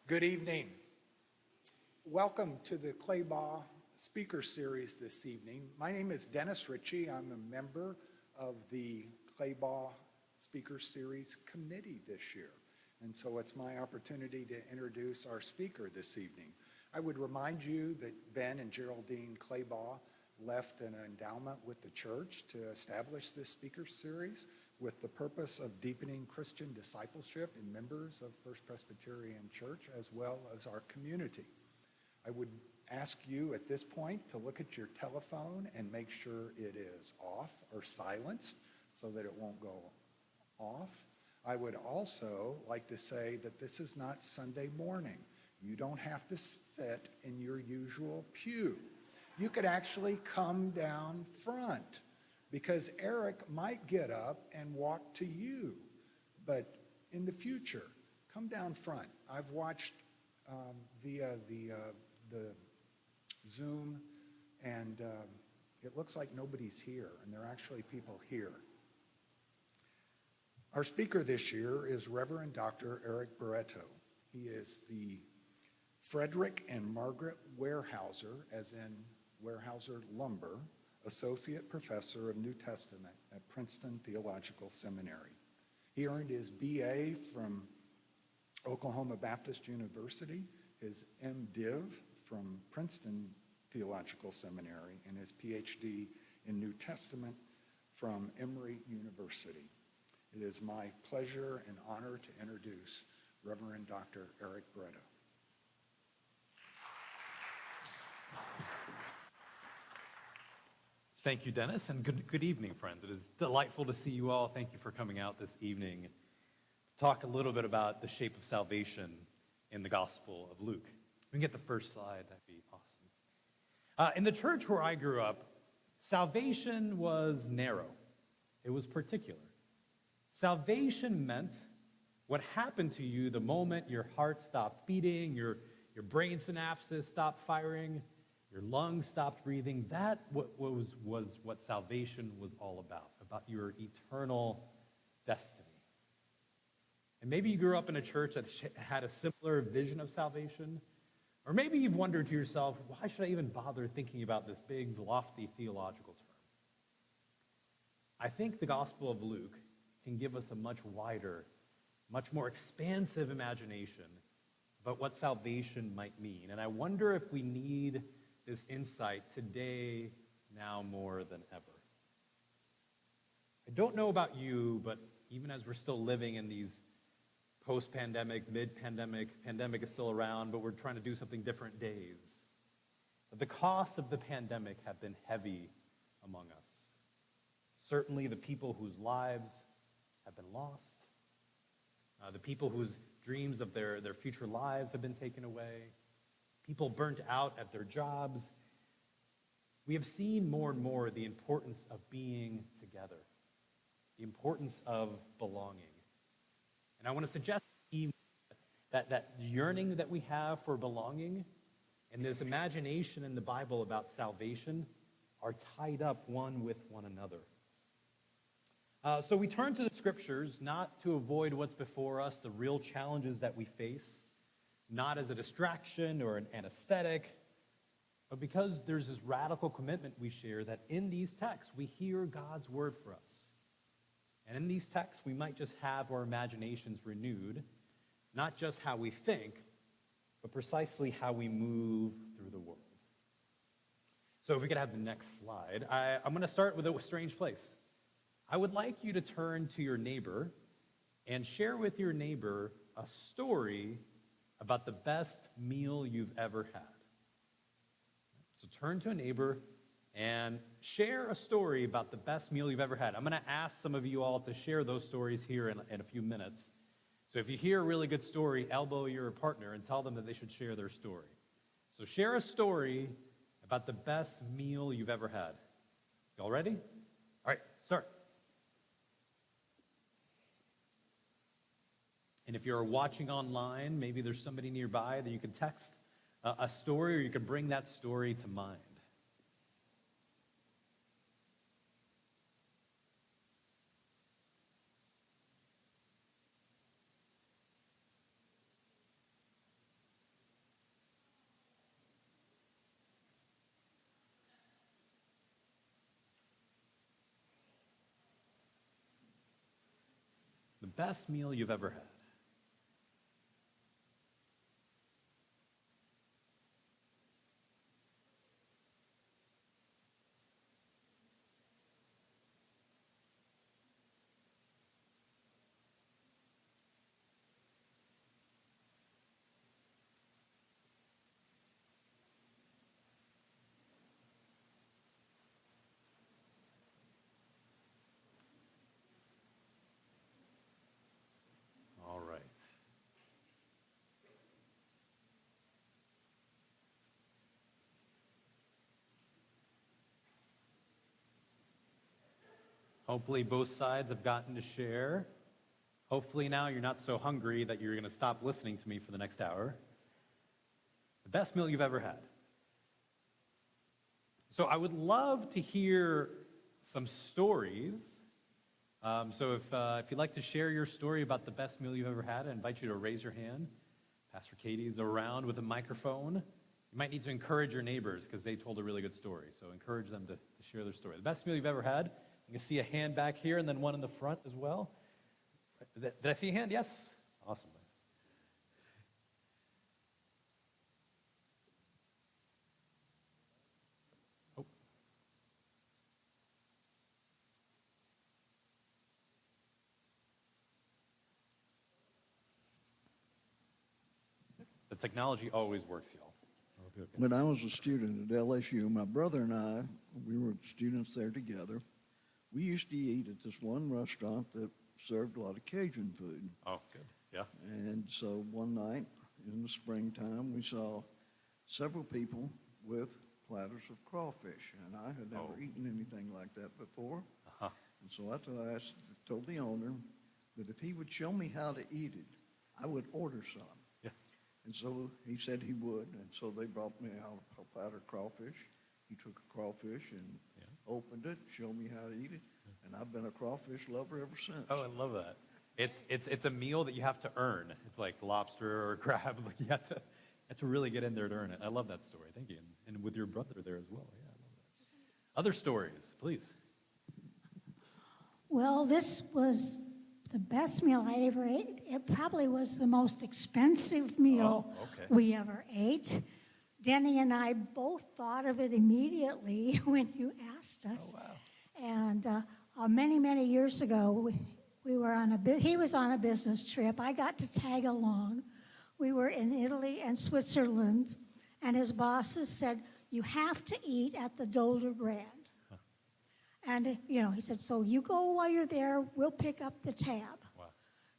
Good evening. Welcome to the Clabaugh Speaker Series this evening. My name is Dennis Ritchie. I'm a member of the Clabaugh Speaker Series Committee this year. And so it's my opportunity to introduce our speaker this evening. I would remind you that Ben and Geraldine Clabaugh left an endowment with the church to establish this speaker series with the purpose of deepening Christian discipleship in members of First Presbyterian Church as well as our community. I would ask you at this point to look at your telephone and make sure it is off or silenced so that it won't go off. I would also like to say that this is not Sunday morning. You don't have to sit in your usual pew. You could actually come down front because Eric might get up and walk to you. But in the future, come down front. I've watched via the Zoom, and it looks like nobody's here, and there are actually people here. Our speaker this year is Reverend Dr. Eric Barreto. He is the Frederick and Margaret Weyerhaeuser, as in Weyerhaeuser Lumber, Associate Professor of New Testament at Princeton Theological Seminary. He earned his BA from Oklahoma Baptist University, his MDiv from Princeton Theological Seminary, and his PhD in New Testament from Emory University. It is my pleasure and honor to introduce Reverend Dr. Eric Barreto. Thank you, Dennis, and good evening, friends. It is delightful to see you all. Thank you for coming out this evening to talk a little bit about the shape of salvation in the Gospel of Luke. We can get the first slide. That'd be awesome. In the church where I grew up, salvation was narrow. It was particular. Salvation meant what happened to you the moment your heart stopped beating, your brain synapses stopped firing, your lungs stopped breathing. That was what salvation was all about your eternal destiny. And maybe you grew up in a church that had a similar vision of salvation, or maybe you've wondered to yourself, why should I even bother thinking about this big, lofty theological term? I think the Gospel of Luke can give us a much wider, much more expansive imagination about what salvation might mean. And I wonder if we need this insight today, now more than ever. I don't know about you, but even as we're still living in these post-pandemic, mid-pandemic, pandemic is still around, but we're trying to do something different days. The costs of the pandemic have been heavy among us. Certainly the people whose lives have been lost, the people whose dreams of their future lives have been taken away, people burnt out at their jobs. We have seen more and more the importance of being together, the importance of belonging. And I want to suggest that yearning that we have for belonging and this imagination in the Bible about salvation are tied up one with one another. So we turn to the scriptures not to avoid what's before us, the real challenges that we face, not as a distraction or an aesthetic, but because there's this radical commitment we share that in these texts we hear God's word for us. And in these texts we might just have our imaginations renewed, not just how we think, but precisely how we move through the world. So if we could have the next slide, I'm going to start with a strange place. I would like you to turn to your neighbor and share with your neighbor a story about the best meal you've ever had. So turn to a neighbor and share a story about the best meal you've ever had. I'm going to ask some of you all to share those stories here in a few minutes. So if you hear a really good story, elbow your partner and tell them that they should share their story. So share a story about the best meal you've ever had. Y'all ready? All right, start. And if you're watching online, maybe there's somebody nearby that you can text a story, or you can bring that story to mind. best meal you've ever had. All right. Hopefully both sides have gotten to share. Hopefully now you're not so hungry that you're going to stop listening to me for the next hour. The best meal you've ever had. So I would love to hear some stories. So if you'd like to share your story about the best meal you've ever had, I invite you to raise your hand. Pastor Katie is around with a microphone. You might need to encourage your neighbors because they told a really good story. So encourage them to share their story. The best meal you've ever had. You can see a hand back here and then one in the front as well. Did I see a hand? Yes? Awesome. Oh. The technology always works, y'all. Okay. When I was a student at LSU, my brother and I, we were students there together. We used to eat at this one restaurant that served a lot of Cajun food. Oh, good. Yeah. And so one night in the springtime, we saw several people with platters of crawfish, and I had never eaten anything like that before. Uh-huh. And so I told the owner that if he would show me how to eat it, I would order some. Yeah. And so he said he would, and so they brought me out a platter of crawfish. He took a crawfish and opened it, showed me how to eat it, and I've been a crawfish lover ever since. Oh, I love that. It's a meal that you have to earn. It's like lobster or crab. Like you have to really get in there to earn it. I love that story. Thank you. And with your brother there as well. Yeah, I love that. Other stories, please. Well, this was the best meal I ever ate. It probably was the most expensive meal we ever ate. Denny and I both thought of it immediately when you asked us. Oh, wow. And many, many years ago, we were he was on a business trip. I got to tag along. We were in Italy and Switzerland, and his bosses said, you have to eat at the Dolder Brand. Huh. And, he said, so you go while you're there, we'll pick up the tab. Wow.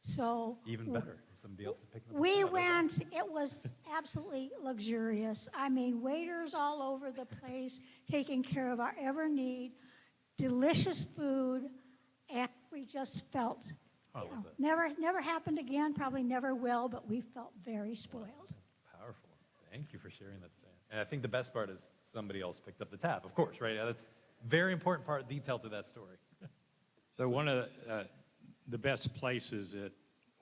So even better. Somebody else is picking up we the tab. went, it was absolutely luxurious. I mean, waiters all over the place, taking care of our every need, delicious food, and we just felt, never happened again, probably never will, but we felt very spoiled. Powerful. Thank you for sharing that, Stan. And I think the best part is somebody else picked up the tab, of course, right? That's a very important detail to that story. So one of the best places that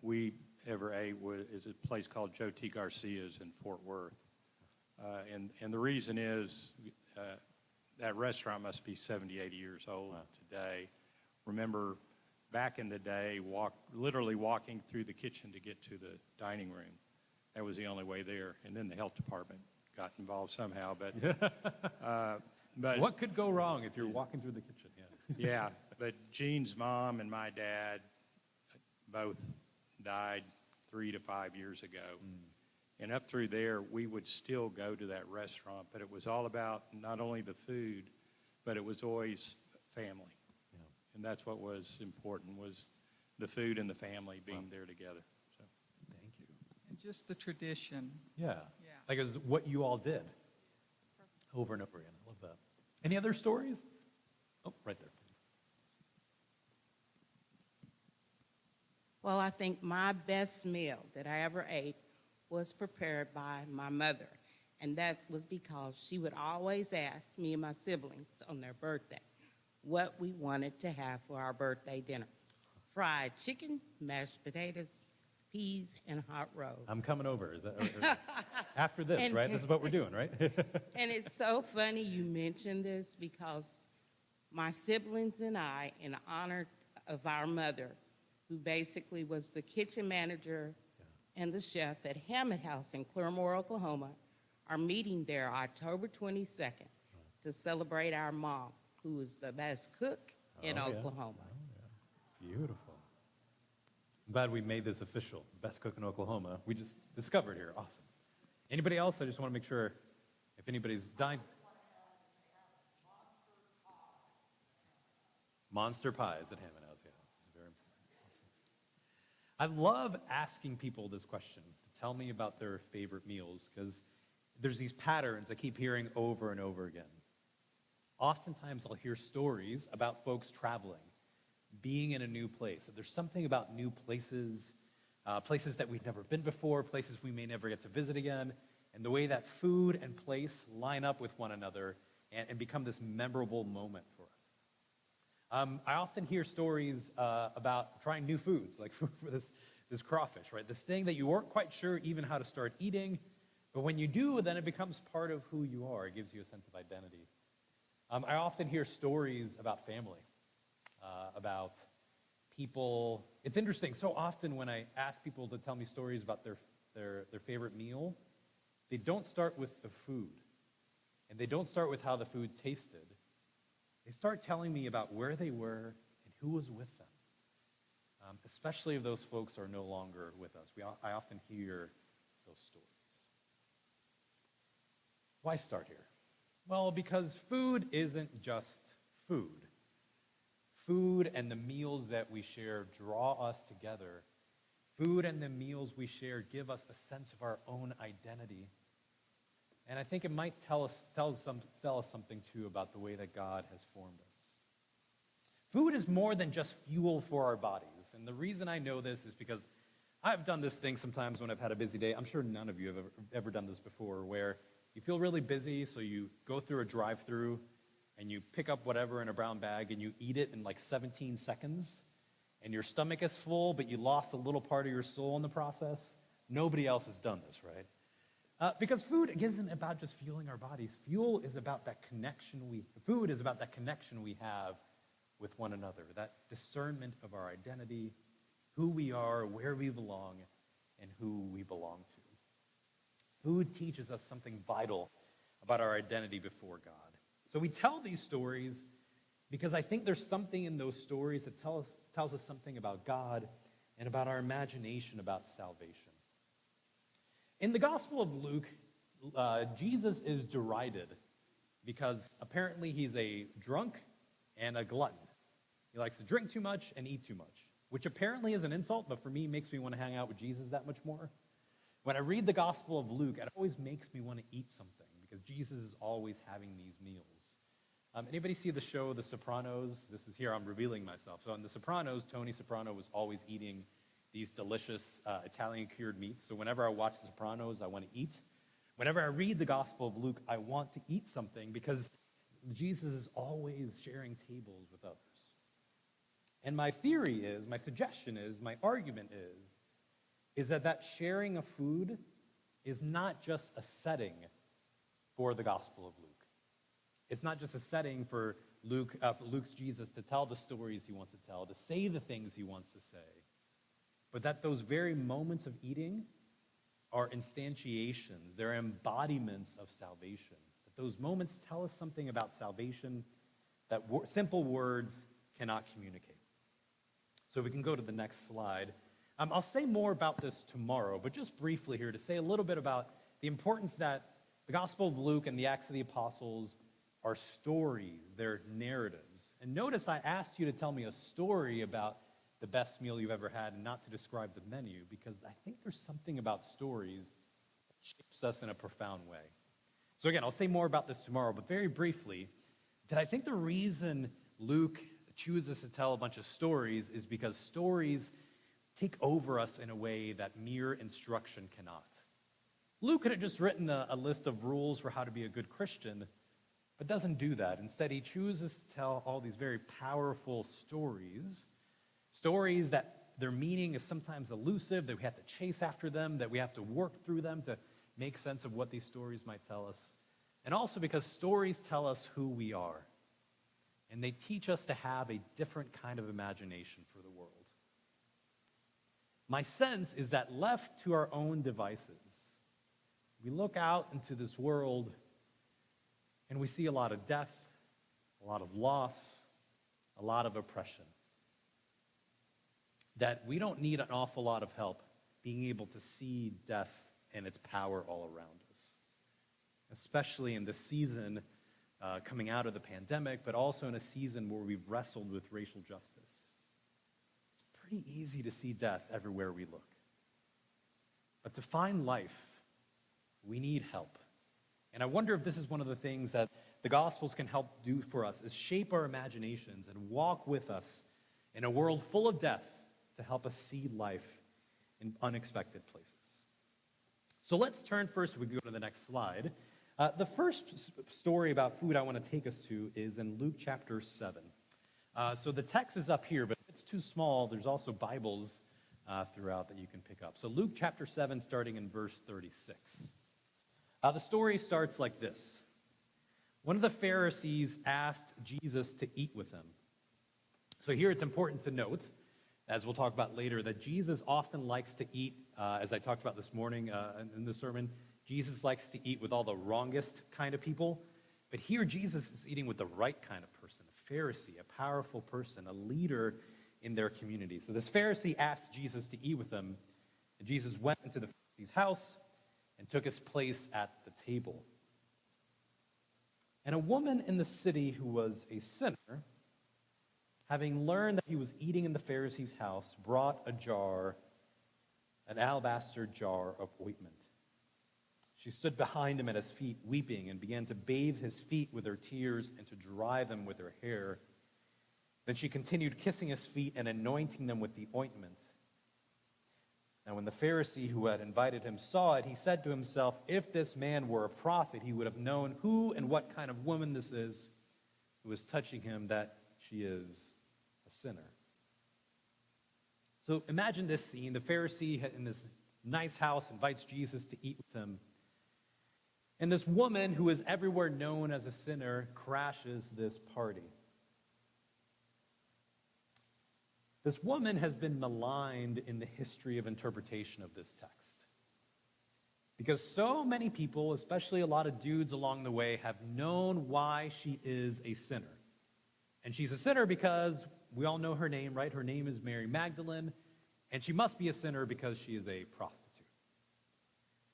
we ever ate is a place called Joe T. Garcia's in Fort Worth. And the reason is that restaurant must be 70, 80 years old today. Remember, back in the day, literally walking through the kitchen to get to the dining room. That was the only way there. And then the health department got involved somehow. But what could go wrong if you're walking through the kitchen? Yeah, but Gene's mom and my dad both died 3 to 5 years ago. And up through there, we would still go to that restaurant, but it was all about not only the food, but it was always family. Yeah. And that's what was important, was the food and the family being there together. So, thank you. And just the tradition. Yeah. Like it was what you all did over and over again. I love that. Any other stories? Oh, right there. Well, I think my best meal that I ever ate was prepared by my mother. And that was because she would always ask me and my siblings on their birthday what we wanted to have for our birthday dinner. Fried chicken, mashed potatoes, peas, and hot rolls. I'm coming over. Is that, after this, right? This is what we're doing, right? And it's so funny you mentioned this because my siblings and I, in honor of our mother, who basically was the kitchen manager and the chef at Hammett House in Claremore, Oklahoma, are meeting there October 22nd to celebrate our mom, who is the best cook in Oklahoma. Beautiful. I'm glad we made this official. Best cook in Oklahoma. We just discovered here. Awesome. Anybody else? I just want to make sure if anybody's dying. Monster pies at Hammond House. Yeah, it's very important. Awesome. I love asking people this question to tell me about their favorite meals because there's these patterns I keep hearing over and over again. Oftentimes I'll hear stories about folks traveling, being in a new place. There's something about new places, places that we've never been before, places we may never get to visit again, and the way that food and place line up with one another and become this memorable moment for us. I often hear stories about trying new foods, like for this crawfish, right? This thing that you weren't quite sure even how to start eating, but when you do, then it becomes part of who you are. It gives you a sense of identity. I often hear stories about family, about people. It's interesting. So often when I ask people to tell me stories about their favorite meal, they don't start with the food, and they don't start with how the food tasted. They start telling me about where they were and who was with them, especially if those folks are no longer with us. I often hear those stories. Why start here? Well, because food isn't just food. Food and the meals that we share draw us together. Food and the meals we share give us a sense of our own identity. And I think it might tell us something, too, about the way that God has formed us. Food is more than just fuel for our bodies. And the reason I know this is because I've done this thing sometimes when I've had a busy day. I'm sure none of you have ever done this before, where you feel really busy, so you go through a drive-thru, and you pick up whatever in a brown bag, and you eat it in like 17 seconds, and your stomach is full, but you lost a little part of your soul in the process. Nobody else has done this, right? Because food isn't about just fueling our bodies. Food is about that connection we have with one another, that discernment of our identity, who we are, where we belong, and who we belong to. Food teaches us something vital about our identity before God. So we tell these stories because I think there's something in those stories that tells us something about God and about our imagination about salvation. In the Gospel of Luke, Jesus is derided because apparently he's a drunk and a glutton. He likes to drink too much and eat too much, which apparently is an insult, but for me makes me want to hang out with Jesus that much more. When I read the Gospel of Luke, it always makes me want to eat something because Jesus is always having these meals. Anybody see the show The Sopranos? This is here, I'm revealing myself. So in The Sopranos, Tony Soprano was always eating these delicious Italian-cured meats. So whenever I watch The Sopranos, I want to eat. Whenever I read the Gospel of Luke, I want to eat something because Jesus is always sharing tables with others. And my theory is, my suggestion is, my argument is that sharing of food is not just a setting for the Gospel of Luke. It's not just a setting for Luke's Jesus to tell the stories he wants to tell, to say the things he wants to say, but that those very moments of eating are instantiations, they're embodiments of salvation. That those moments tell us something about salvation that simple words cannot communicate. So we can go to the next slide. I'll say more about this tomorrow, but just briefly here to say a little bit about the importance that the Gospel of Luke and the Acts of the Apostles are stories, they're narratives. And notice I asked you to tell me a story about the best meal you've ever had and not to describe the menu, because I think there's something about stories that shapes us in a profound way. So again, I'll say more about this tomorrow, but very briefly, that I think the reason Luke chooses to tell a bunch of stories is because stories take over us in a way that mere instruction cannot. Luke could have just written a list of rules for how to be a good Christian, but doesn't do that. Instead, he chooses to tell all these very powerful stories that their meaning is sometimes elusive, that we have to chase after them, that we have to work through them to make sense of what these stories might tell us. And also because stories tell us who we are. And they teach us to have a different kind of imagination for the world. my sense is that left to our own devices, we look out into this world and we see a lot of death, a lot of loss, a lot of oppression. That we don't need an awful lot of help being able to see death and its power all around us, especially in the season coming out of the pandemic, but also in a season where we've wrestled with racial justice. It's pretty easy to see death everywhere we look. But to find life, we need help. And I wonder if this is one of the things that the Gospels can help do for us, is shape our imaginations and walk with us in a world full of death to help us see life in unexpected places. So let's turn first, we go to the next slide. The first story about food I want to take us to is in Luke chapter 7. So the text is up here, but if it's too small, there's also Bibles throughout that you can pick up. So Luke chapter 7, starting in verse 36. The story starts like this. One of the Pharisees asked Jesus to eat with him. So here it's important to note, as we'll talk about later, that Jesus often likes to eat, as I talked about this morning in the sermon, Jesus likes to eat with all the wrongest kind of people. But here Jesus is eating with the right kind of person, a Pharisee, a powerful person, a leader in their community. So this Pharisee asked Jesus to eat with him, and Jesus went into the Pharisee's house and took his place at the table. And a woman in the city who was a sinner, having learned that he was eating in the Pharisee's house, brought an alabaster jar of ointment. She stood behind him at his feet, weeping, and began to bathe his feet with her tears and to dry them with her hair. Then she continued kissing his feet and anointing them with the ointment. Now when the Pharisee who had invited him saw it, he said to himself, if this man were a prophet, he would have known who and what kind of woman this is who is touching him, that she is a sinner. So imagine this scene. The Pharisee in this nice house invites Jesus to eat with him. And this woman who is everywhere known as a sinner crashes this party. This woman has been maligned in the history of interpretation of this text. Because so many people, especially a lot of dudes along the way, have known why she is a sinner. And she's a sinner because we all know her name, right? Her name is Mary Magdalene, and she must be a sinner because she is a prostitute.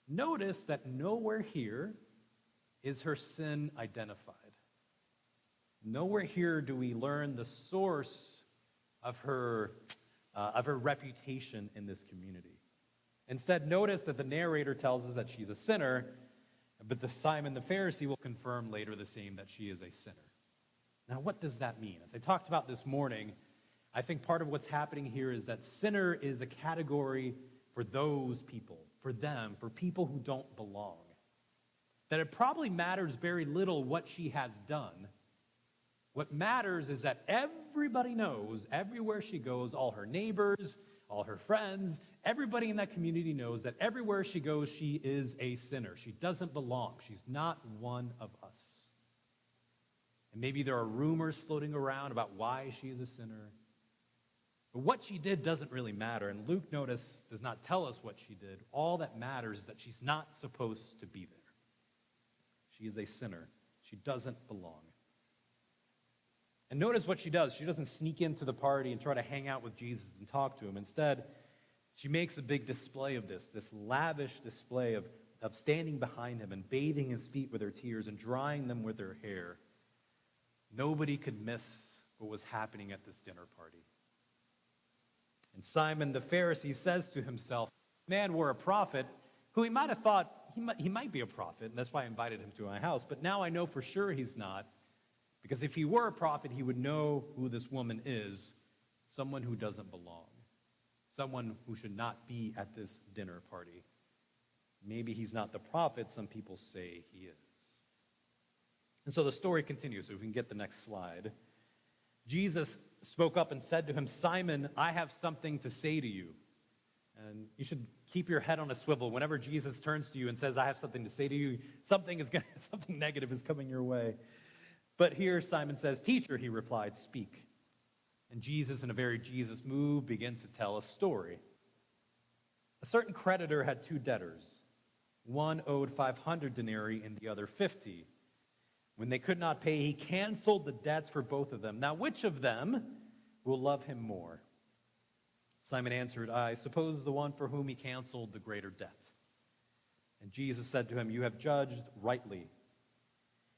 Notice that nowhere here is her sin identified. Nowhere here do we learn the source of her reputation in this community. Instead, notice that the narrator tells us that she's a sinner, but Simon the Pharisee will confirm later the same, that she is a sinner. Now, what does that mean? As I talked about this morning, I think part of what's happening here is that sinner is a category for those people, for them, for people who don't belong. That it probably matters very little what she has done. What matters is that everybody knows, everywhere she goes, all her neighbors, all her friends, everybody in that community knows that everywhere she goes, she is a sinner. She doesn't belong. She's not one of us. And maybe there are rumors floating around about why she is a sinner. But what she did doesn't really matter. And Luke, notice, does not tell us what she did. All that matters is that she's not supposed to be there. She is a sinner. She doesn't belong. And notice what she does. She doesn't sneak into the party and try to hang out with Jesus and talk to him. Instead, she makes a big display of this lavish display of standing behind him and bathing his feet with her tears and drying them with her hair. Nobody could miss what was happening at this dinner party. And Simon the Pharisee says to himself, if man were a prophet, who he might have thought he might be a prophet, and that's why I invited him to my house, but now I know for sure he's not. Because if he were a prophet, he would know who this woman is, someone who doesn't belong, someone who should not be at this dinner party. Maybe he's not the prophet some people say he is. And so the story continues, so we can get the next slide. Jesus spoke up and said to him, Simon, I have something to say to you. And you should keep your head on a swivel. Whenever Jesus turns to you and says, I have something to say to you, something negative is coming your way. But here Simon says, Teacher, he replied, speak. And Jesus, in a very Jesus move, begins to tell a story. A certain creditor had two debtors. One owed 500 denarii and the other 50. When they could not pay, he canceled the debts for both of them. Now, which of them will love him more? Simon answered, I suppose the one for whom he canceled the greater debt. And Jesus said to him, you have judged rightly.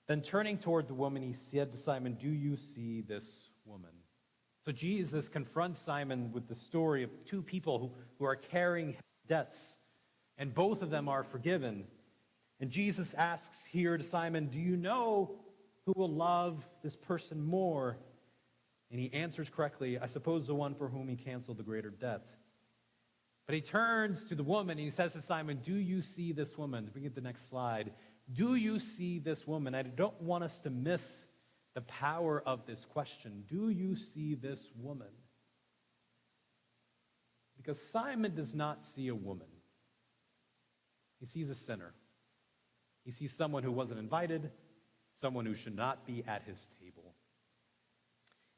Then turning toward the woman, he said to Simon, do you see this woman? So Jesus confronts Simon with the story of two people who are carrying debts, and both of them are forgiven. And Jesus asks here to Simon, do you know who will love this person more? And he answers correctly, I suppose the one for whom he canceled the greater debt. But he turns to the woman and he says to Simon, do you see this woman? Bring it to the next slide. Do you see this woman? I don't want us to miss the power of this question. Do you see this woman? Because Simon does not see a woman. He sees a sinner. He sees someone who wasn't invited, someone who should not be at his table.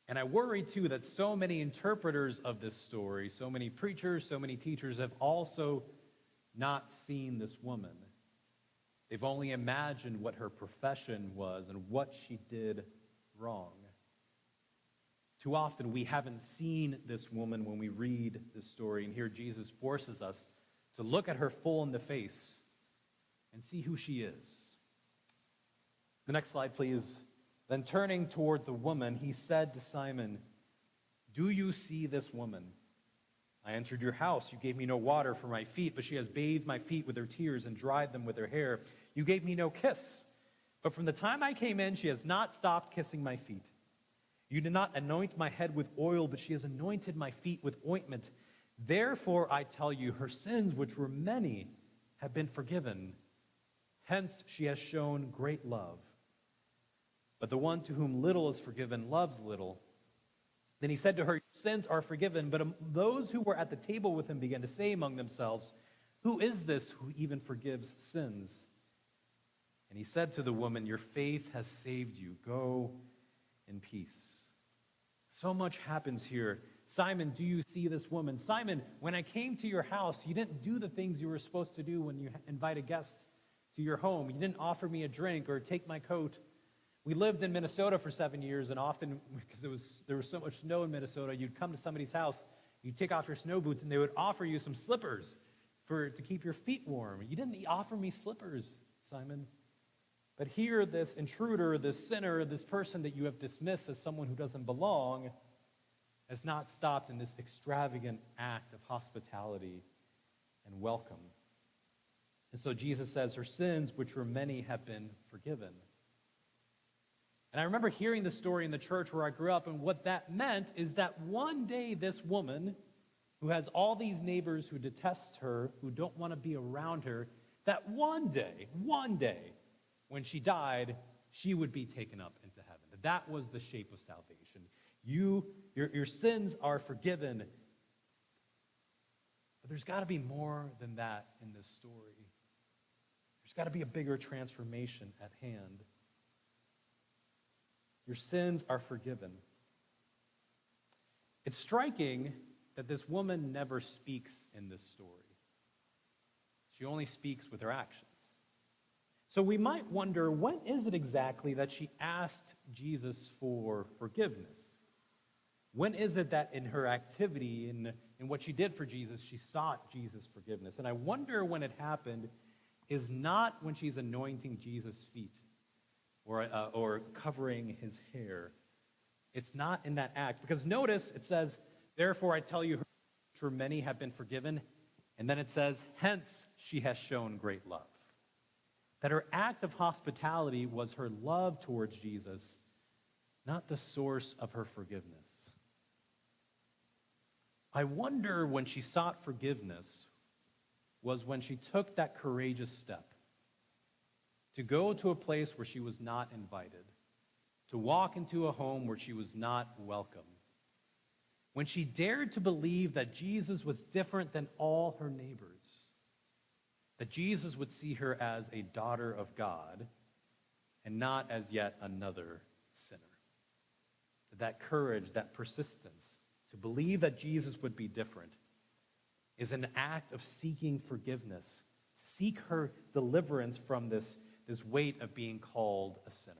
And I worry, too, that so many interpreters of this story, so many preachers, so many teachers have also not seen this woman. They've only imagined what her profession was and what she did wrong. Too often we haven't seen this woman when we read this story, and here Jesus forces us to look at her full in the face and see who she is. The next slide, please. Then turning toward the woman, he said to Simon, do you see this woman? I entered your house. You gave me no water for my feet, but she has bathed my feet with her tears and dried them with her hair. You gave me no kiss, but from the time I came in, she has not stopped kissing my feet. You did not anoint my head with oil, but she has anointed my feet with ointment. Therefore, I tell you, her sins, which were many, have been forgiven. Hence, she has shown great love. But the one to whom little is forgiven loves little. Then he said to her, your sins are forgiven. But those who were at the table with him began to say among themselves, who is this who even forgives sins? And he said to the woman, your faith has saved you. Go in peace. So much happens here. Simon, do you see this woman? Simon, when I came to your house, you didn't do the things you were supposed to do when you invite a guest to your home. You didn't offer me a drink or take my coat. We lived in Minnesota for 7 years, and often, because there was so much snow in Minnesota, you'd come to somebody's house, you'd take off your snow boots, and they would offer you some slippers to keep your feet warm. You didn't offer me slippers, Simon. But here, this intruder, this sinner, this person that you have dismissed as someone who doesn't belong, has not stopped in this extravagant act of hospitality and welcome. And so Jesus says, her sins, which were many, have been forgiven. And I remember hearing the story in the church where I grew up, and what that meant is that one day this woman, who has all these neighbors who detest her, who don't want to be around her, that one day, when she died, she would be taken up into heaven. That was the shape of salvation. Your sins are forgiven. But there's got to be more than that in this story. There's got to be a bigger transformation at hand. Your sins are forgiven. It's striking that this woman never speaks in this story. She only speaks with her actions. So we might wonder, when is it exactly that she asked Jesus for forgiveness? When is it that in her activity, in what she did for Jesus, she sought Jesus' forgiveness? And I wonder when it happened is not when she's anointing Jesus' feet or covering his hair. It's not in that act. Because notice, it says, therefore I tell you, for many have been forgiven. And then it says, hence she has shown great love. That her act of hospitality was her love towards Jesus, not the source of her forgiveness. I wonder when she sought forgiveness was when she took that courageous step to go to a place where she was not invited, to walk into a home where she was not welcome. When she dared to believe that Jesus was different than all her neighbors, that Jesus would see her as a daughter of God and not as yet another sinner. That courage, that persistence to believe that Jesus would be different is an act of seeking forgiveness, seek her deliverance from this weight of being called a sinner.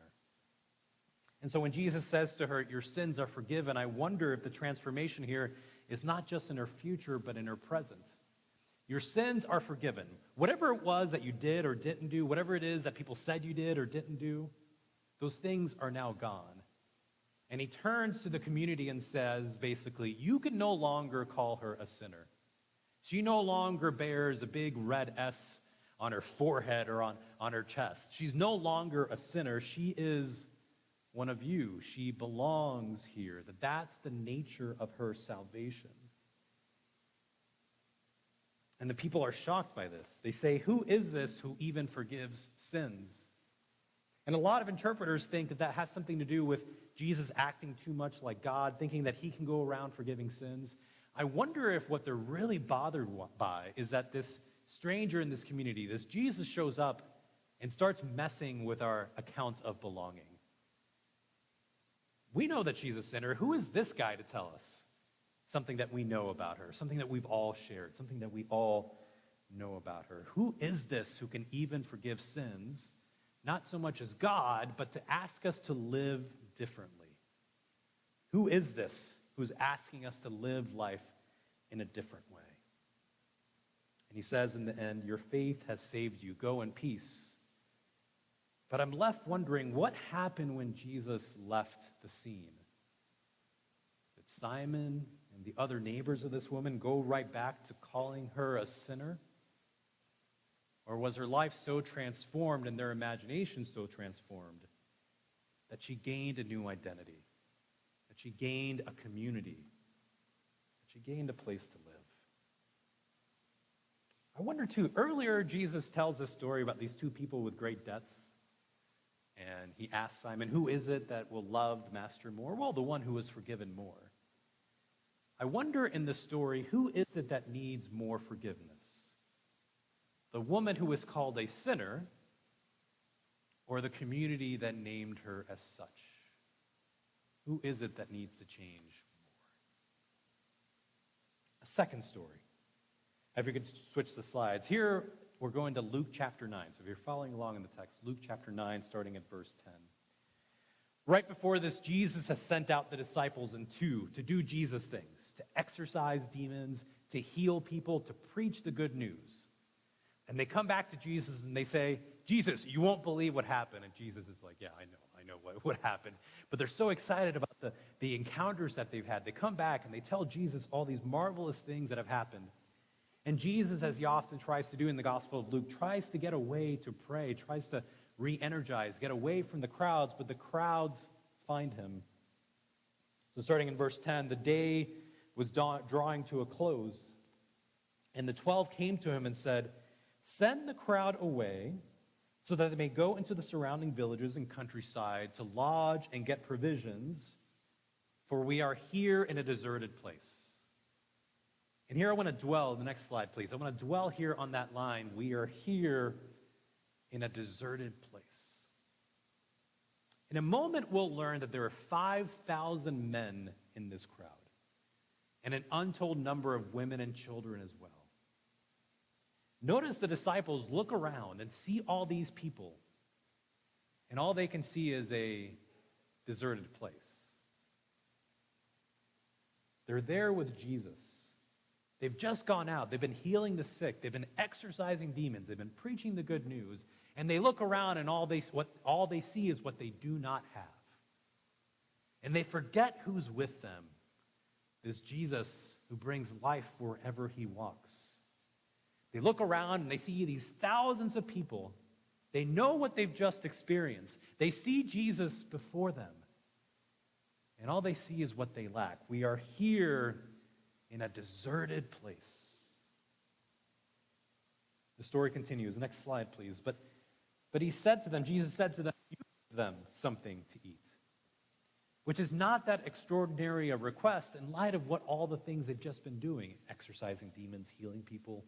And so when Jesus says to her, your sins are forgiven, I wonder if the transformation here is not just in her future, but in her present. Your sins are forgiven. Whatever it was that you did or didn't do, whatever it is that people said you did or didn't do, those things are now gone. And he turns to the community and says, basically, you can no longer call her a sinner. She no longer bears a big red S on her forehead or on her chest. She's no longer a sinner. She is one of you. She belongs here. That's the nature of her salvation. And the people are shocked by this. They say, who is this who even forgives sins? And a lot of interpreters think that has something to do with Jesus acting too much like God, thinking that he can go around forgiving sins. I wonder if what they're really bothered by is that this stranger in this community, this Jesus, shows up and starts messing with our account of belonging. We know that she's a sinner. Who is this guy to tell us something that we know about her, something that we've all shared, something that we all know about her? Who is this who can even forgive sins, not so much as God, but to ask us to live differently? Who is this who's asking us to live life in a different way? And he says in the end, your faith has saved you. Go in peace. But I'm left wondering, what happened when Jesus left the scene? Did Simon and the other neighbors of this woman go right back to calling her a sinner? Or was her life so transformed and their imagination so transformed that she gained a new identity, that she gained a community, that she gained a place to live? I wonder too, earlier Jesus tells a story about these two people with great debts. And he asks Simon, who is it that will love the master more? Well, the one who was forgiven more. I wonder in the story, who is it that needs more forgiveness? The woman who was called a sinner, or the community that named her as such? Who is it that needs to change more? A second story. If you could switch the slides. Here, we're going to Luke chapter 9. So if you're following along in the text, Luke chapter 9, starting at verse 10. Right before this, Jesus has sent out the disciples in two to do Jesus things, to exorcise demons, to heal people, to preach the good news. And they come back to Jesus and they say, Jesus, you won't believe what happened. And Jesus is like, yeah, I know what happened. But they're so excited about the encounters that they've had. They come back and they tell Jesus all these marvelous things that have happened. And Jesus, as he often tries to do in the Gospel of Luke, tries to get away to pray, tries to re-energize, get away from the crowds, but the crowds find him. So starting in verse 10, the day was drawing to a close, and the 12 came to him and said, send the crowd away so that they may go into the surrounding villages and countryside to lodge and get provisions, for we are here in a deserted place. And here I want to dwell, the next slide, please. I want to dwell here on that line. We are here in a deserted place. In a moment, we'll learn that there are 5,000 men in this crowd, and an untold number of women and children as well. Notice the disciples look around and see all these people, and all they can see is a deserted place. They're there with Jesus. They've just gone out. They've been healing the sick. They've been exorcising demons. They've been preaching the good news. And they look around and all they see is what they do not have. And they forget who's with them. This Jesus who brings life wherever he walks. They look around and they see these thousands of people. They know what they've just experienced. They see Jesus before them. And all they see is what they lack. We are here in a deserted place. The story continues. Next slide, please. But he said to them, Jesus said to them, you give them something to eat. Which is not that extraordinary a request in light of what all the things they've just been doing, exorcising demons, healing people.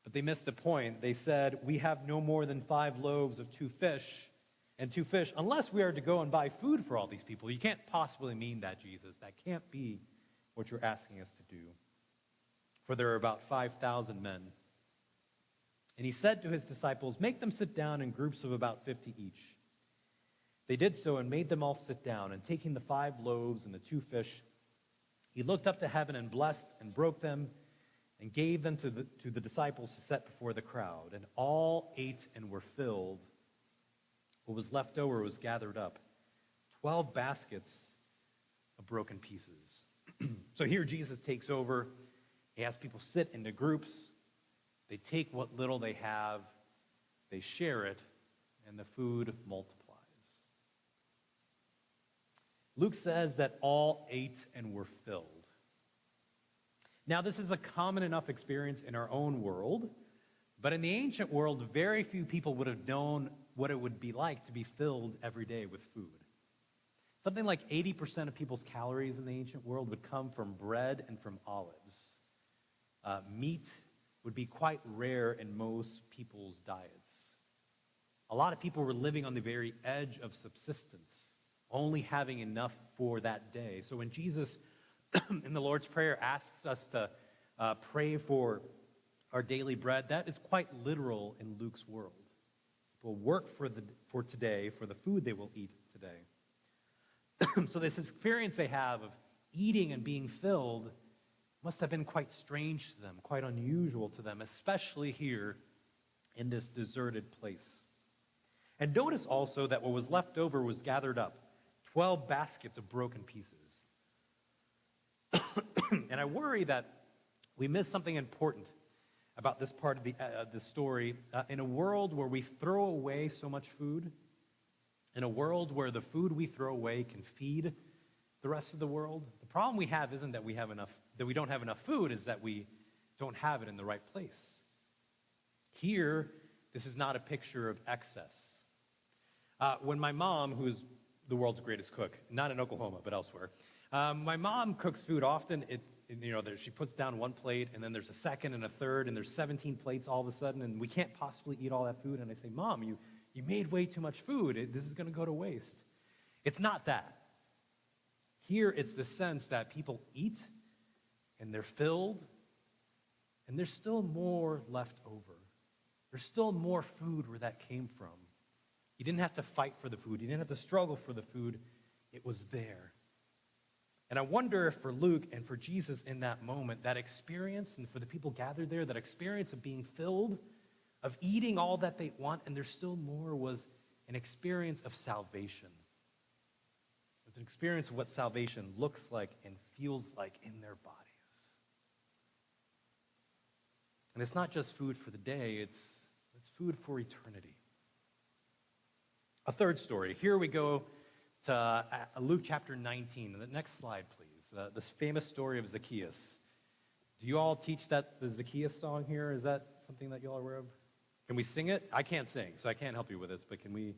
But they missed the point. They said, we have no more than 5 loaves of 2 fish, unless we are to go and buy food for all these people. You can't possibly mean that, Jesus. That can't be what you're asking us to do. for there were about 5,000 men. And he said to his disciples, "Make them sit down in groups of about 50 each." They did so and made them all sit down, and taking the 5 loaves and the 2 fish, he looked up to heaven and blessed and broke them and gave them to the disciples to set before the crowd. And all ate and were filled. What was left over was gathered up, 12 baskets of broken pieces. So here Jesus takes over. He has people sit into groups. They take what little they have, they share it, and the food multiplies. Luke says that all ate and were filled. Now, this is a common enough experience in our own world, but in the ancient world, very few people would have known what it would be like to be filled every day with food. Something like 80% of people's calories in the ancient world would come from bread and from olives. Meat would be quite rare in most people's diets. A lot of people were living on the very edge of subsistence, only having enough for that day. So when Jesus, in the Lord's Prayer, asks us to pray for our daily bread, that is quite literal in Luke's world. People work for today, for the food they will eat today. So this experience they have of eating and being filled must have been quite strange to them, quite unusual to them, especially here in this deserted place. And notice also that what was left over was gathered up, 12 baskets of broken pieces. And I worry that we miss something important about this part of the story. In a world where we throw away so much food, in a world where the food we throw away can feed the rest of the world, the problem we have isn't that we don't have enough food, is that we don't have it in the right place. Here, this is not a picture of excess. When my mom, who is the world's greatest cook, not in Oklahoma, but elsewhere, my mom cooks food often. She puts down one plate, and then there's a second and a third, and there's 17 plates all of a sudden, and we can't possibly eat all that food. And I say, "Mom, you made way too much food. This is going to go to waste." It's not that. Here, it's the sense that people eat, and they're filled, and there's still more left over. There's still more food where that came from. You didn't have to fight for the food. You didn't have to struggle for the food. It was there. And I wonder if for Luke and for Jesus in that moment, that experience, and for the people gathered there, that experience of being filled, of eating all that they want, and there's still more, was an experience of salvation. It's an experience of what salvation looks like and feels like in their bodies. And it's not just food for the day, it's food for eternity. A third story. Here we go to Luke chapter 19. The next slide, please. This famous story of Zacchaeus. Do you all teach the Zacchaeus song here? Is that something that you all are aware of? Can we sing it? I can't sing, so I can't help you with this, but can we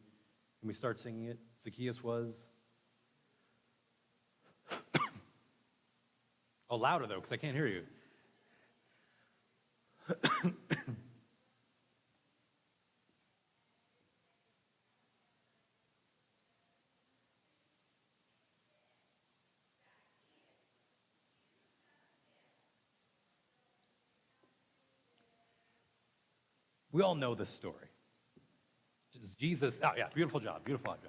start singing it? Zacchaeus was? Oh, louder, though, because I can't hear you. We all know this story. Jesus, oh yeah, beautiful job, everybody.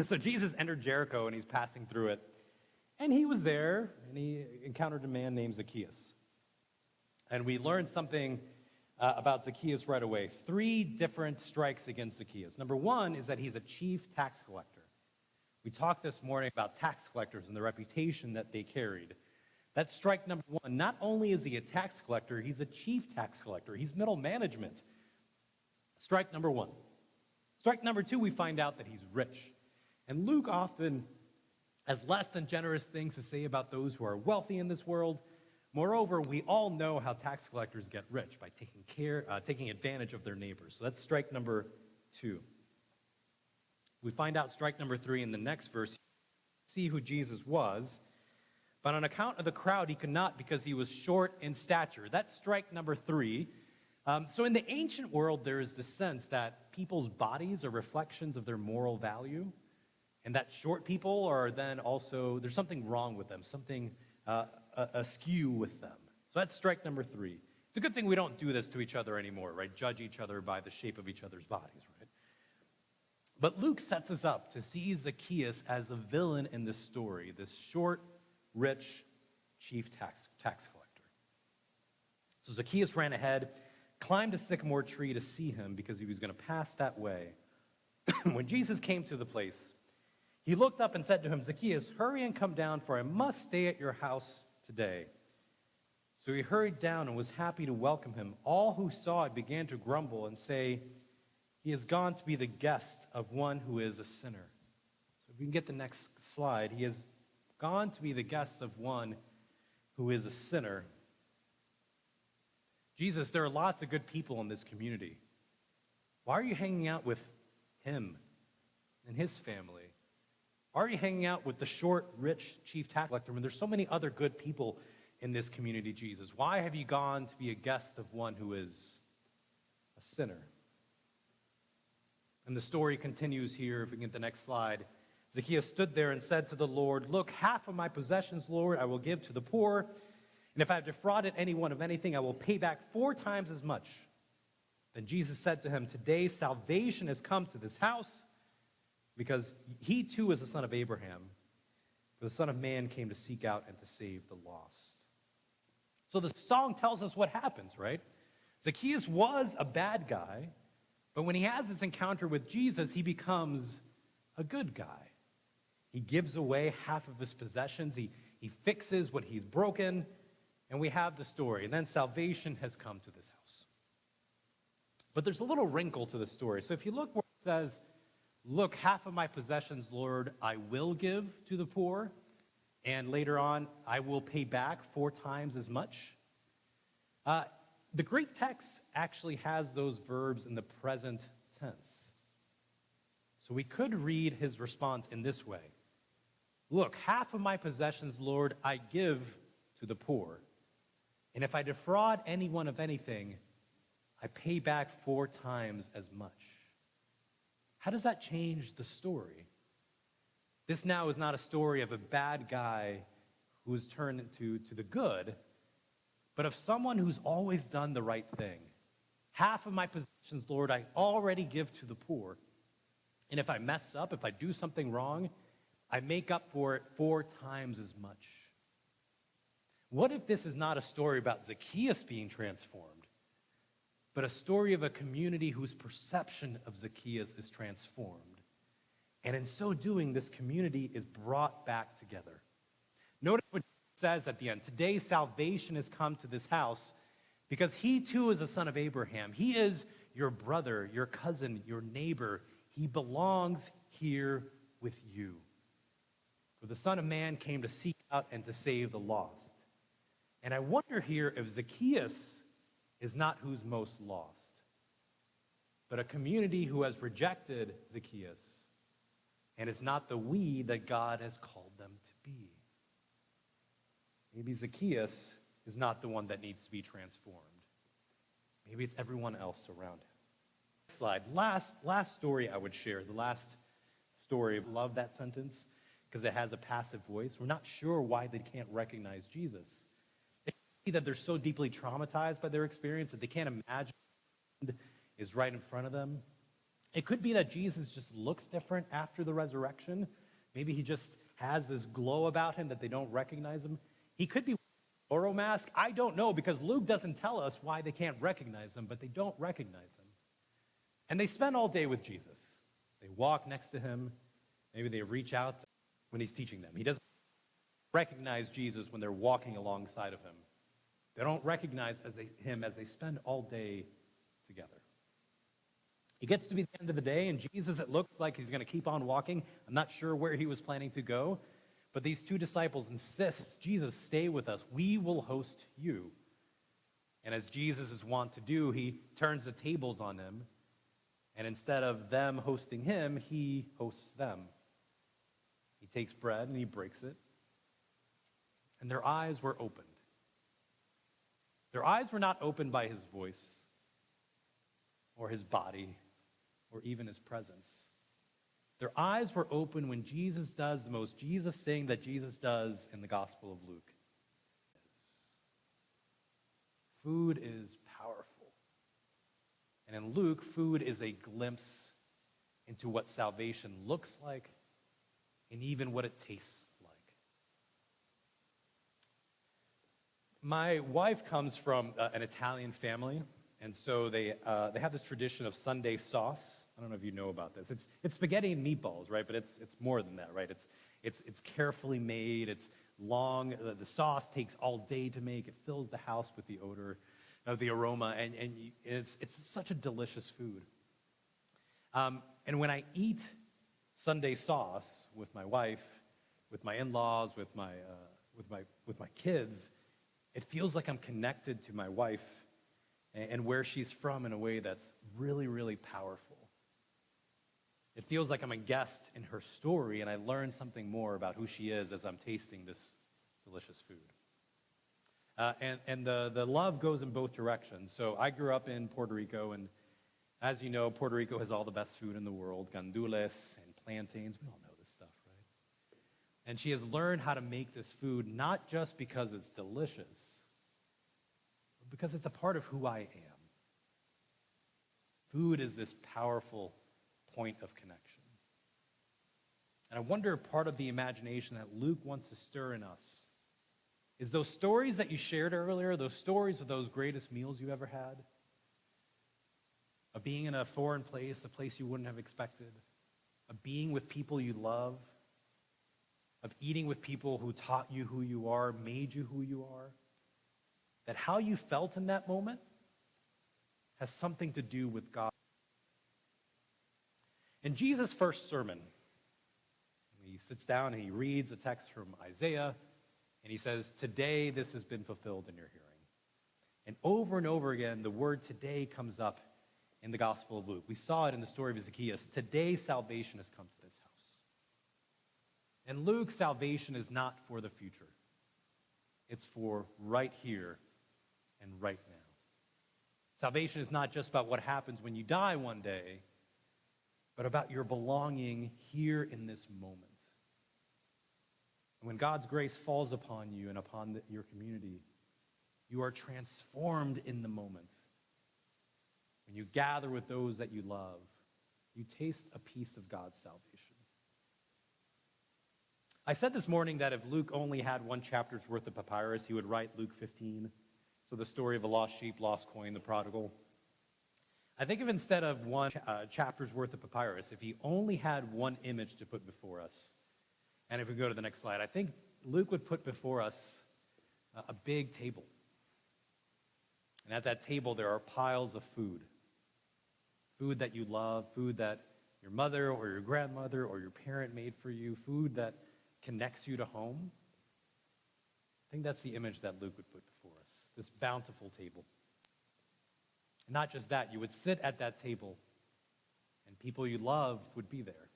So Jesus entered Jericho, and he's passing through it. And he was there, and he encountered a man named Zacchaeus. And we learned something about Zacchaeus right away. 3 different strikes against Zacchaeus. Number 1 is that he's a chief tax collector. We talked this morning about tax collectors and the reputation that they carried. That's strike number 1. Not only is he a tax collector, he's a chief tax collector. He's middle management. Strike number 1. Strike number 2, we find out that he's rich. And Luke often has less than generous things to say about those who are wealthy in this world. Moreover, we all know how tax collectors get rich, by taking advantage of their neighbors. So that's strike number 2. We find out strike number 3 in the next verse. See who Jesus was. But on account of the crowd, he could not, because he was short in stature. That's strike number 3. So in the ancient world, there is this sense that people's bodies are reflections of their moral value, and that short people are then also, there's something wrong with them, something askew with them. So that's strike number 3. It's a good thing we don't do this to each other anymore, right? Judge each other by the shape of each other's bodies, right? But Luke sets us up to see Zacchaeus as a villain in this story, this short, rich chief tax collector. So Zacchaeus ran ahead, climbed a sycamore tree to see him because he was going to pass that way. When Jesus came to the place, he looked up and said to him, "Zacchaeus, hurry and come down, for I must stay at your house today." So he hurried down and was happy to welcome him. All who saw it began to grumble and say, "He has gone to be the guest of one who is a sinner." So if we can get the next slide, he has gone to be the guest of one who is a sinner. Jesus, there are lots of good people in this community. Why are you hanging out with him and his family? Why are you hanging out with the short, rich chief tax collector when there's so many other good people in this community, Jesus? Why have you gone to be a guest of one who is a sinner? And the story continues here. If we can get the next slide. Zacchaeus stood there and said to the Lord, "Look, half of my possessions, Lord, I will give to the poor. And if I have defrauded anyone of anything, I will pay back 4 times as much." Then Jesus said to him, "Today salvation has come to this house, because he too is the son of Abraham. For the Son of Man came to seek out and to save the lost." So the song tells us what happens, right? Zacchaeus was a bad guy, but when he has this encounter with Jesus, he becomes a good guy. He gives away half of his possessions. He fixes what he's broken, and we have the story. And then salvation has come to this house. But there's a little wrinkle to the story. So if you look where it says, "Look, half of my possessions, Lord, I will give to the poor," and later on, "I will pay back 4 times as much." The Greek text actually has those verbs in the present tense. So we could read his response in this way. "Look, half of my possessions, Lord, I give to the poor. And if I defraud anyone of anything, I pay back 4 times as much." How does that change the story? This now is not a story of a bad guy who is turned into the good, but of someone who's always done the right thing. "Half of my possessions, Lord, I already give to the poor. And if I mess up, if I do something wrong, I make up for it 4 times as much." What if this is not a story about Zacchaeus being transformed, but a story of a community whose perception of Zacchaeus is transformed? And in so doing, this community is brought back together. Notice what it says at the end. "Today salvation has come to this house, because he too is a son of Abraham. He is your brother, your cousin, your neighbor. He belongs here with you. For the Son of Man came to seek out and to save the lost." And I wonder here if Zacchaeus is not who's most lost, but a community who has rejected Zacchaeus, and it's not the we that God has called them to be. Maybe Zacchaeus is not the one that needs to be transformed. Maybe it's everyone else around him. Next slide. Last story I would share, the last story. I love that sentence because it has a passive voice. We're not sure why they can't recognize Jesus. It could be that they're so deeply traumatized by their experience that they can't imagine is right in front of them. It could be that Jesus just looks different after the resurrection. Maybe he just has this glow about him that they don't recognize him. He could be wearing a Zorro mask. I don't know, because Luke doesn't tell us why they can't recognize him, but they don't recognize him. And they spend all day with Jesus. They walk next to him. Maybe they reach out when he's teaching them. He doesn't recognize Jesus when they're walking alongside of him. They don't recognize him as they spend all day together. It gets to be the end of the day, and Jesus, it looks like he's going to keep on walking. I'm not sure where he was planning to go, but these 2 disciples insist, "Jesus, stay with us. We will host you." And as Jesus is wont to do, he turns the tables on them, and instead of them hosting him, he hosts them. He takes bread and he breaks it, and their eyes were opened. Their eyes were not opened by his voice or his body or even his presence. Their eyes were open when Jesus does the most Jesus thing that Jesus does in the Gospel of Luke. Food is powerful. And in Luke, food is a glimpse into what salvation looks like and even what it tastes like. My wife comes from an Italian family, and so they have this tradition of Sunday sauce. I don't know if you know about this. It's spaghetti and meatballs, right? But it's more than that, right? It's carefully made. It's long. The sauce takes all day to make. It fills the house with the odor of the aroma, and it's such a delicious food. And when I eat Sunday sauce with my wife, with my in-laws, with my kids, it feels like I'm connected to my wife and where she's from in a way that's really, really powerful. It feels like I'm a guest in her story, and I learn something more about who she is as I'm tasting this delicious food. And the love goes in both directions. So I grew up in Puerto Rico, and as you know, Puerto Rico has all the best food in the world, gandules and plantains. We all know this stuff, right? And she has learned how to make this food not just because it's delicious, but because it's a part of who I am. Food is this powerful point of connection. And I wonder, part of the imagination that Luke wants to stir in us is those stories that you shared earlier, those stories of those greatest meals you ever had, of being in a foreign place, a place you wouldn't have expected, of being with people you love, of eating with people who taught you who you are, made you who you are, that how you felt in that moment has something to do with God. In Jesus' first sermon, he sits down and he reads a text from Isaiah, and he says, "Today this has been fulfilled in your hearing." And over again, the word "today" comes up in the Gospel of Luke. We saw it in the story of Zacchaeus. Today salvation has come to this house. In Luke, salvation is not for the future. It's for right here and right now. Salvation is not just about what happens when you die one day, but about your belonging here in this moment. And when God's grace falls upon you and upon your community, you are transformed in the moment. When you gather with those that you love, you taste a piece of God's salvation. I said this morning that if Luke only had one chapter's worth of papyrus, he would write Luke 15. So the story of a lost sheep, lost coin, the prodigal. I think if instead of one chapter's worth of papyrus, if he only had one image to put before us, and if we go to the next slide, I think Luke would put before us a big table. And at that table, there are piles of food. Food that you love, food that your mother or your grandmother or your parent made for you, food that connects you to home. I think that's the image that Luke would put before us, this bountiful table. And not just that, you would sit at that table and people you love would be there.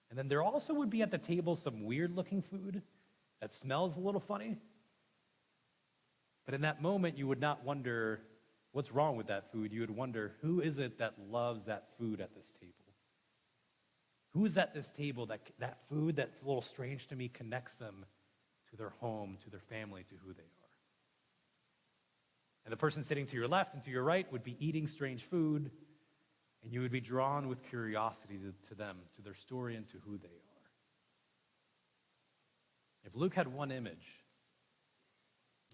And then there also would be at the table some weird-looking food that smells a little funny. But in that moment, you would not wonder what's wrong with that food. You would wonder, who is it that loves that food at this table? Who is at this table that food that's a little strange to me connects them to their home, to their family, to who they are? And the person sitting to your left and to your right would be eating strange food, and you would be drawn with curiosity to them, to their story, and to who they are. If Luke had one image,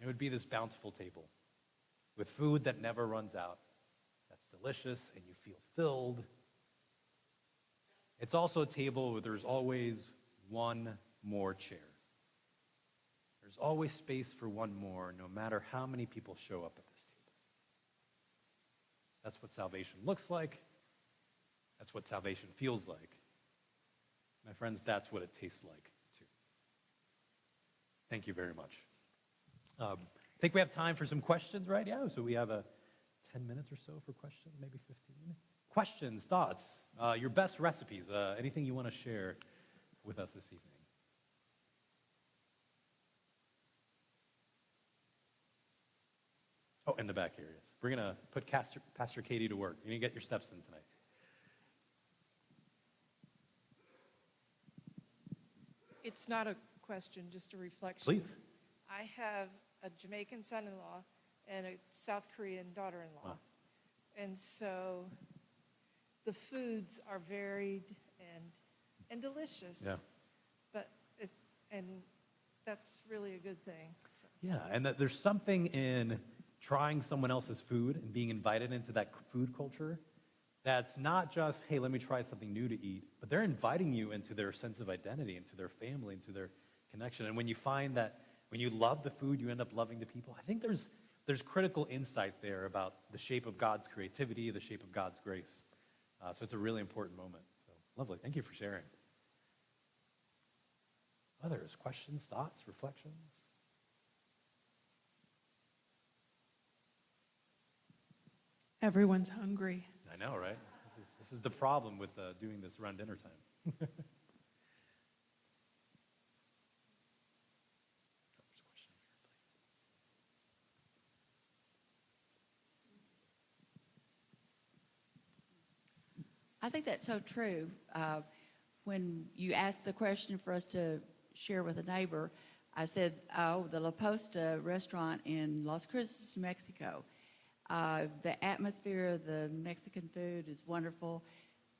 it would be this bountiful table with food that never runs out, that's delicious, and you feel filled. It's also a table where there's always one more chair. There's always space for one more, no matter how many people show up at this table. That's what salvation looks like. That's what salvation feels like. My friends, that's what it tastes like, too. Thank you very much. I think we have time for some questions, right? Yeah, so we have 10 minutes or so for questions, maybe 15. Questions, thoughts, your best recipes, anything you want to share with us this evening. Oh, in the back here, yes. We're going to put Pastor Katie to work. You're going to get your steps in tonight. It's not a question, just a reflection. Please. I have a Jamaican son-in-law and a South Korean daughter-in-law. Wow. And so the foods are varied and delicious. Yeah. But and that's really a good thing. So. Yeah, and that there's something in trying someone else's food and being invited into that food culture that's not just, hey, let me try something new to eat, but they're inviting you into their sense of identity, into their family, into their connection. And when you find that when you love the food, you end up loving the people, I think there's critical insight there about the shape of God's creativity, the shape of God's grace. So it's a really important moment. So lovely. Thank you for sharing. Others, questions, thoughts, reflections? Everyone's hungry. I know, right? This is the problem with doing this around dinner time. I think that's so true. When you asked the question for us to share with a neighbor, I said, oh, the La Posta restaurant in Las Cruces, Mexico. The atmosphere of the Mexican food is wonderful,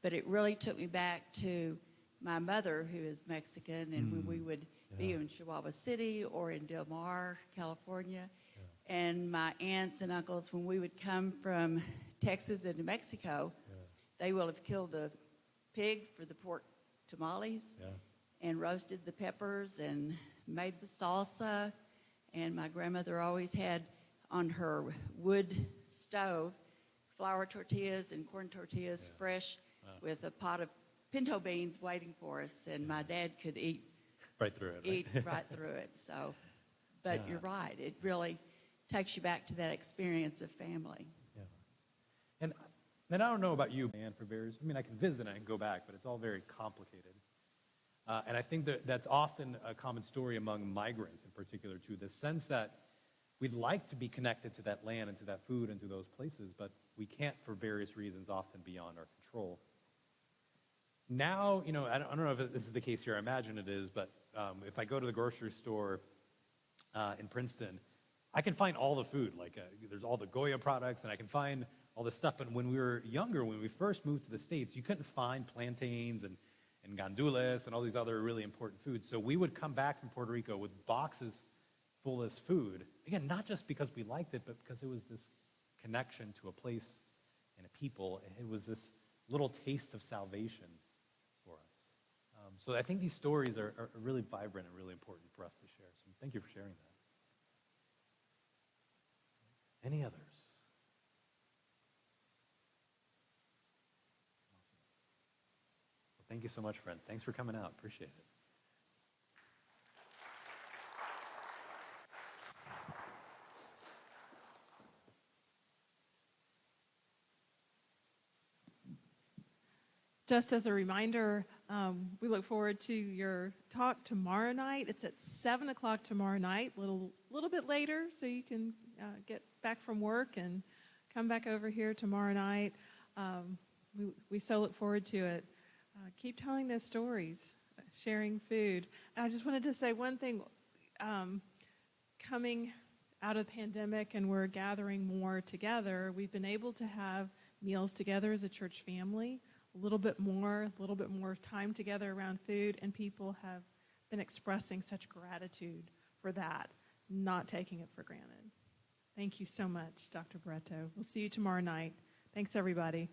but it really took me back to my mother, who is Mexican, and when we would be in Chihuahua City or in Del Mar, California, and my aunts and uncles, when we would come from Texas into Mexico, they will have killed a pig for the pork tamales and roasted the peppers and made the salsa. And my grandmother always had on her wood stove flour tortillas and corn tortillas fresh with a pot of pinto beans waiting for us. And my dad could eat right through it. Right through it. So, but you're right. It really takes you back to that experience of family. Yeah. And I don't know about you, man, for various, I mean, I can visit and I can go back, but it's all very complicated. And I think that's often a common story among migrants in particular, too, the sense that we'd like to be connected to that land and to that food and to those places, but we can't for various reasons, often beyond our control. Now, you know, I don't know if this is the case here, I imagine it is, but if I go to the grocery store in Princeton, I can find all the food, like there's all the Goya products, and I can find all this stuff. But when we were younger, when we first moved to the States, you couldn't find plantains and gandules and all these other really important foods. So we would come back from Puerto Rico with boxes full of food. Again, not just because we liked it, but because it was this connection to a place and a people. It was this little taste of salvation for us. So I think these stories are really vibrant and really important for us to share. So thank you for sharing that. Any others? Well, thank you so much, friends. Thanks for coming out. Appreciate it. Just as a reminder, we look forward to your talk tomorrow night. It's at 7 o'clock tomorrow night, a little bit later, so you can get back from work and come back over here tomorrow night. We so look forward to it. Keep telling those stories, sharing food. And I just wanted to say one thing. Coming out of the pandemic and we're gathering more together, we've been able to have meals together as a church family, a little bit more time together around food, and people have been expressing such gratitude for that, not taking it for granted. Thank you so much, Dr. Barreto. We'll see you tomorrow night. Thanks, everybody.